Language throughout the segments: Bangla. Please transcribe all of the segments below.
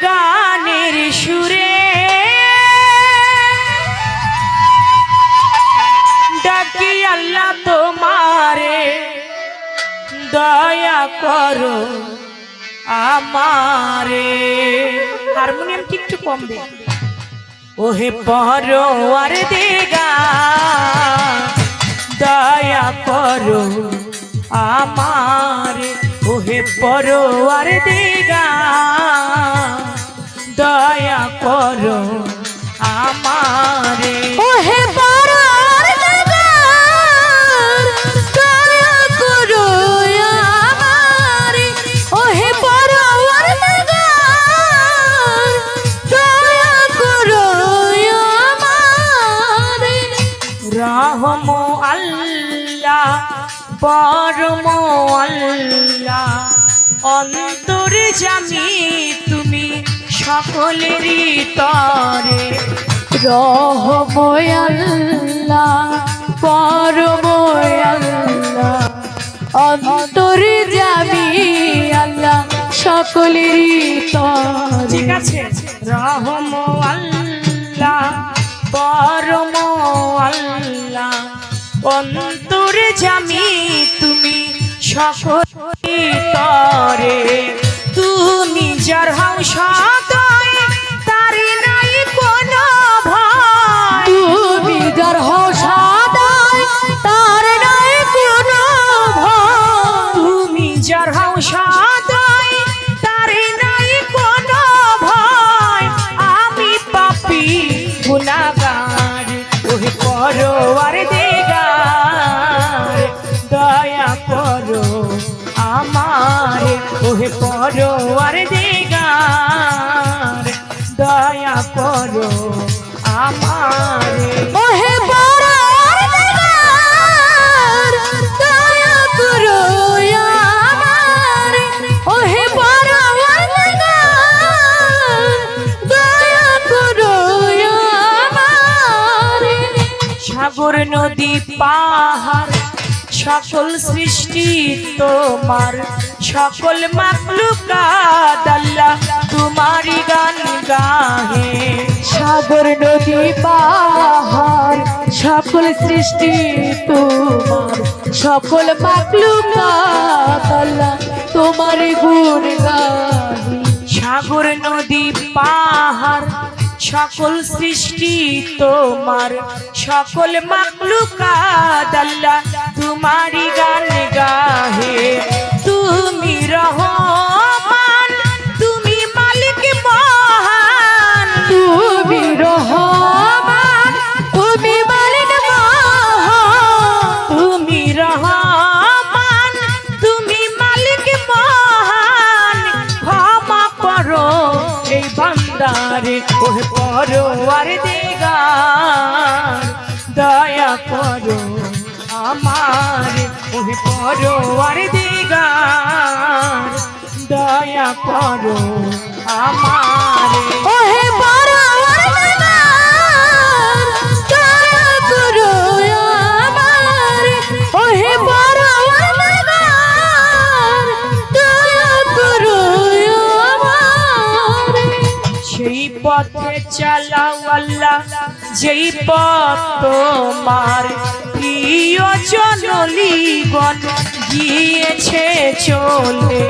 গানের সুরে ডাকি আল্লাহ তোমারে দয়া করো আমারে। হারমোনিয়াম কি একটু কম দে। ওহে পরওয়ার দিগা দয়া করো আমারে। ওহে পরওয়ার দিগা দয়া করো আমারে। ওহে পরওয়ার দিগা দয়া করো আমারে। ওহে পরওয়ার দিগা দয়া করো আমারে। রহম আল্লাহ পরম আল্লাহ অন্তরে জামি তুমি সকলেরই তরে। রহম আল্লাহ পরম আল্লাহ অন্তরে যাবি আল্লাহ সকলেরই তরে। ঠিক আছে। রহম আল্লাহ পরম আল্লাহ অন্তরে জামি তুমি সকলেরই তরে। তুমি যার হও সদয় তারি নাই কোনো ভয়। তুমি যার হও সদয় তার নাই কোনো ভয়। তুমি যার হও সদয় তারি নাই কোনো ভয়। আমি পাপী গুনাহগার ওহে পরওয়ার দিগার দয়া করো আমারে। ওহে পরওয়ার দিগার দয়া করো আমারে। ওহে পরওয়ার দিগার দয়া করো আমারে। ওহে পরওয়ার দিগার দয়া করো আমারে। সাগর নদী পাহাড় সকল সৃষ্টি তোমার। সকল মাখলুকাত আল্লাহ তোমারই গান গাহে। সাগর নদী পাহাড় সকল সৃষ্টি তোমার। সকল মাখলুকাত আল্লাহ তোমার গুণ গাহে। সাগর নদী পাহাড় সকল সৃষ্টি তোমার। সকল মাখলুকাত আল্লাহ তোমারই গান গাহে। তুমি রহমান তুমি মালিক মহান। তুমি রহমান তুমি মালিক মহান। তুমি রহমান তুমি মালিক মহান। ক্ষমা করো এই বান্দারে ওহে পরওয়ার দিগার দয়া করো আমারে। ওহে পরওয়ার দিগার দয়া করো আমারে। ওহে পরওয়ার দিগার দয়া করো আমারে। ওহে পরওয়ার দিগার দয়া করো আমারে। সেই পথে চালাও আল্লাহ যেই পথ তোমার প্রিয়জন লিগন গিয়েছে চলে।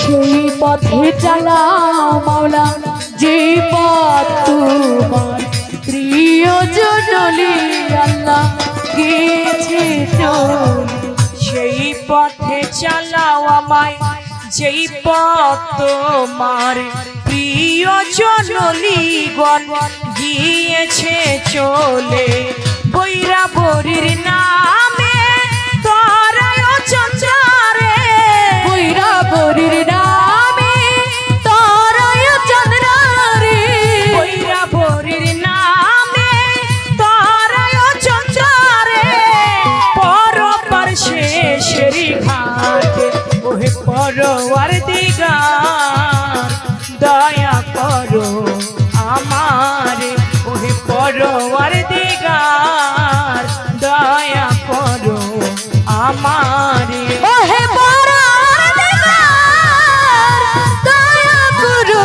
সেই পথে চালাও মাওলা যে পথ তোমার প্রিয়জন আল্লাহ গিয়েছে চলে। সেই পথে চালাও আমায় যেই পথ তোমার প্রিয়জন লিগন গিয়েছে চলে। বৈরাবরীর নামে তরায় চন্দ্রে। বৈরাবরীর নামে তরায় চন্দ্রে। বৈরাবরীর নামে তরায় চন্দ্রে। পরপার শেষের ঘাটে ওহে পরওয়ার দিগার দয়া করো আমারে। ওহে পরওয়ার দিগার দয়া করো আমারে। ওহে পরওয়ার দিগার দয়া করো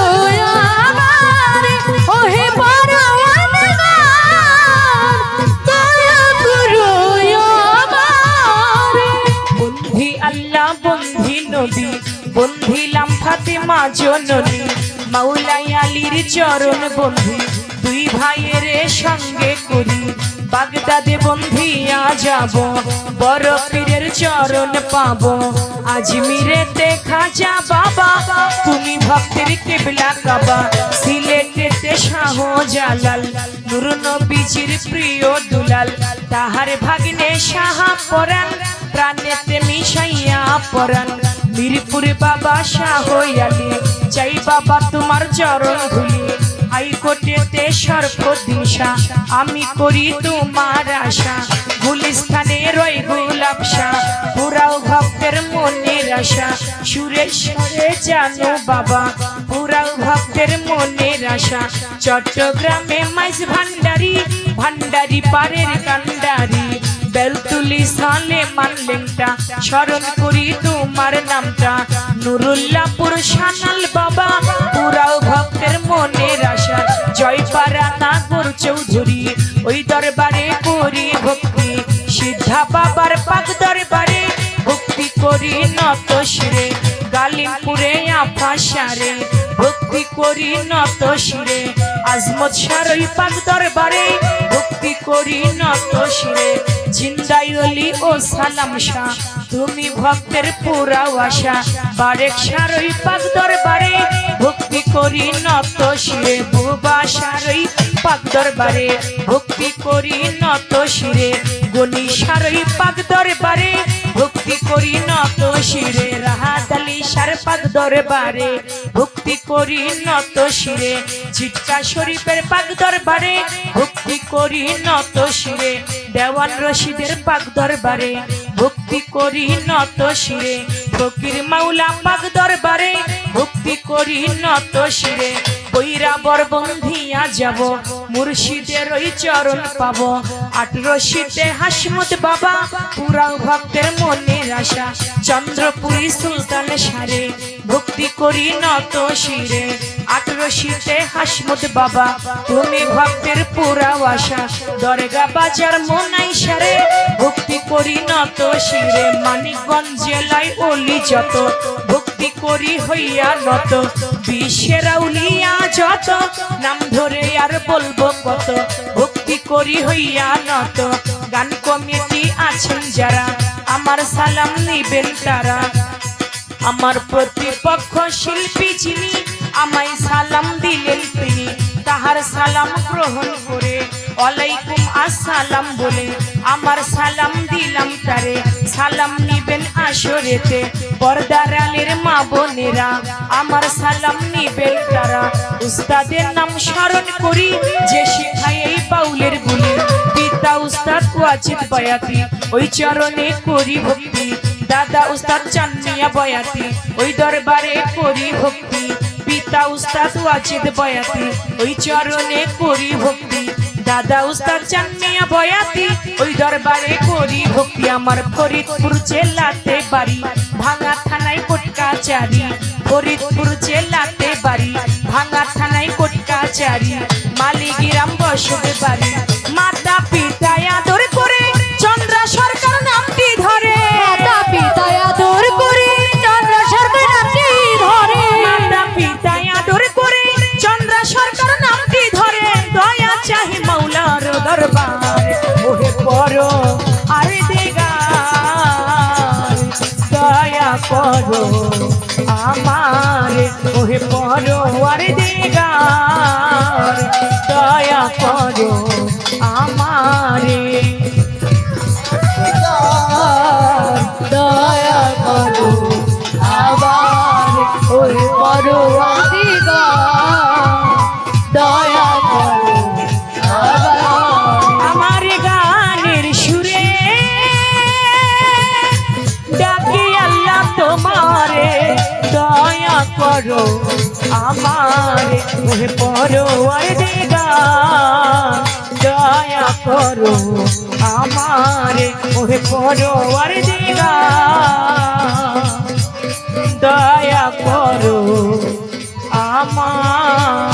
জননী মাওলাই আলীর চরণ বন্ধু দুই ভাইয়ের সঙ্গে করি বাগদাদে বন্ধিয়া যাব বড় পীরের চরণ পাবো আজমিরেতে খাজা বাবা তুমি ভক্তের কেবলা কাবা সিলেটেতে শাহ জালাল নূর নবীজির প্রিয় দুলাল তাহার ভাগ্নে শাহ পরাণ প্রাণেতে মিশাইয়া পরাণ মিরপুর বাবা শাহ আলী চাই বাবা তোমার চরণ ধুলি হাইকোর্টেতে সর্বদিশা আমি করি তোমার আশা গুলিস্থানে রই গুলাবশা পুরাও ভক্তের মনের আশা সুরেশ্বরে জানো বাবা পুরাও ভক্তের মনের আশা চট্টগ্রামে মাইজ ভান্ডারি ভান্ডারি পারের কান্ডারি বেলতুলি সালে মানলেংটা স্মরণ করি তোমার নামটা নুরুল্লাহপুর শানাল বাবা পুরাও ভক্তের মনের আশা জয়পাড়া নাগর চৌধুরী ওই দরবারে করি ভক্তি সিদ্ধা বাবার পাক দরবারে ভক্তি করি নত শিরে গালিমপুরে আফাসারে ভক্তি করি নত শিরে আজমত শাহর পাক দরবারে ভক্তি করি নত শিরে জিন্দাইলি ও সালাম শাহ তুমি ভক্তের পুরাও আশা বারেক শাহর পাক দরবারে ভক্তি করি নত শিরে বুবা শাহর পাক দরবারে ভক্তি করি নত শিরে গনি শাহর পাক দরবারে ভক্তি করি নত শিরে রাহাত আলী শাহর পাক দরবারে ভক্তি করি নত শিরে ঝিটকা শরীফের পাক দরবারে ভক্তি করি নত শিরে দেওয়ান রশিদের পাক দরবারে ভক্তি করি নত শিরে ফকির মাওলা পাক দরবারে ভক্তি করি নত শিরে বৈরাবর বন্ধিয়া যাব মুর্শিদের ওই চরণ পাবো 18শীতে হাসমত বাবা পুরাও ভক্তের মনের আশা চন্দ্রপুরী সুলতান সারে ভক্তি করি নত শিরে 18শীতে হাসমত বাবা তুমি ভক্তের পুরাও আশা দরগা বাজার মনাই সারে ভক্তি করি নত শিরে মানিকগঞ্জ জেলায় ওলি যত ভক্তি করি হইয়া নত বিশ্বের আউলিয়া যত নাম ধরে আর বলবো কত ভক্তি করি হইয়া নত গান কমিটি আছেন যারা আমার সালাম নিবেন তারা আমার প্রতিপক্ষ শিল্পী যিনি আমায় সালাম দিলেন তিনি তাহার সালাম গ্রহণ করে ওয়ালাইকুম আসসালাম বলে আমার সালাম দিলাম তারে সালাম নিবেন আসরেতে পর্দার আলের মা বোনেরা আমার সালাম নিবেন তারা উস্তাদের নাম স্মরণ করি যে শিখায় এই বাউলের গুলি পিতা উস্তাদ ওয়াজিদ বয়াতি ওই চরণে করি ভক্তি দাদা উস্তাদ চান্নিয়া বয়াতি ওই দরবারে করি ভক্তি পিতা উস্তাদ ওয়াজিদ বয়াতি ওই চরণে করি ভক্তি দাদা উস্তাদ চান্নিয়া বয়াতি ওই দরবারে করি ভক্তি আমার ফরিদপুর জেলাতে বাড়ি ভাঙা থানায় কোটকাচারি ফরিদপুর জেলাতে বাড়ি ভাঙা থানায় কোটকাচারি মালিগ্রাম বসত বাড়ি মাতা পিতা আদর করে চন্দ্র সরকার নামটি ধরে মাতা পিতা আদর করে চন্দ্র সরকার নামটি ধরে মাতা পিতা আদর করে চন্দ্র সরকার নামটি ধরে দয়া চাহি মাওলার দরবার ওহে পরো আরে দেগার দয়া করো আমার ওহে পরো আরে দেগার দয়া করো আমারে দয়া করো আবার ওই পরওয়াদিগা দয়া করো আবার আমার গানের সুরে ডাকি আল্লাহ তোমারে দয়া করো আমারে ওহে পরওয়ার দেগা দয়া করো আমারে ওহে পরওয়ার দেগা দয়া করো আমার